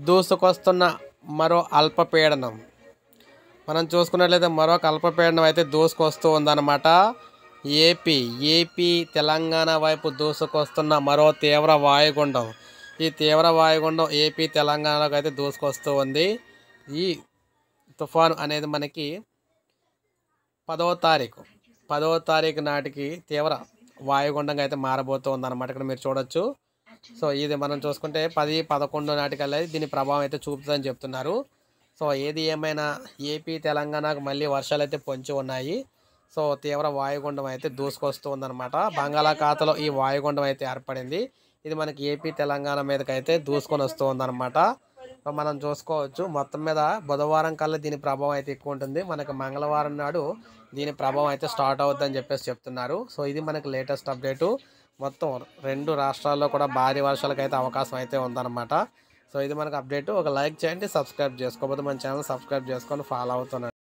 దూసుకొస్తున్న మరో అల్పపీడనం. మనం చూసుకున్నట్లయితే మరొక అల్పపీడనం అయితే దూసుకొస్తూ ఉందన్నమాట. ఏపీ తెలంగాణ వైపు దూసుకొస్తున్న మరో తీవ్ర వాయుగుండం. ఈ తీవ్ర వాయుగుండం ఏపీ తెలంగాణలోకి అయితే దూసుకొస్తూ ఉంది. ఈ తుఫాను అనేది మనకి 10వ తారీఖు నాటికి తీవ్ర వాయుగుండంగా అయితే మారబోతూ ఉందన్నమాట. ఇక్కడ మీరు చూడొచ్చు. సో ఇది మనం చూసుకుంటే 10-11 నాటికల్లా దీని ప్రభావం అయితే చూపుతుందని చెప్తున్నారు. సో ఏది ఏమైనా ఏపీ తెలంగాణకు మళ్ళీ వర్షాలు అయితే పొంచి ఉన్నాయి. సో తీవ్ర వాయుగుండం అయితే దూసుకొస్తూ ఉందన్నమాట. బంగాళాఖాతంలో ఈ వాయుగుండం అయితే ఏర్పడింది. ఇది మనకి ఏపీ తెలంగాణ మీదకి అయితే దూసుకొని వస్తూ ఉందన్నమాట. సో మనం చూసుకోవచ్చు. మొత్తం మీద బుధవారం కల్లా దీని ప్రభావం అయితే ఎక్కువ ఉంటుంది. మనకి మంగళవారం నాడు దీని ప్రభావం అయితే స్టార్ట్ అవుతుందని చెప్పేసి చెప్తున్నారు. సో ఇది మనకి లేటెస్ట్ అప్డేటు. మొత్తం 2 రాష్ట్రాల్లో కూడా భారీ వర్షాలకు అయితే అవకాశం అయితే ఉందన్నమాట. సో ఇది మనకు అప్డేటు. ఒక లైక్ చేయండి, సబ్స్క్రైబ్ చేసుకోకపోతే మన ఛానల్ సబ్స్క్రైబ్ చేసుకొని ఫాలో అవుతున్నాను.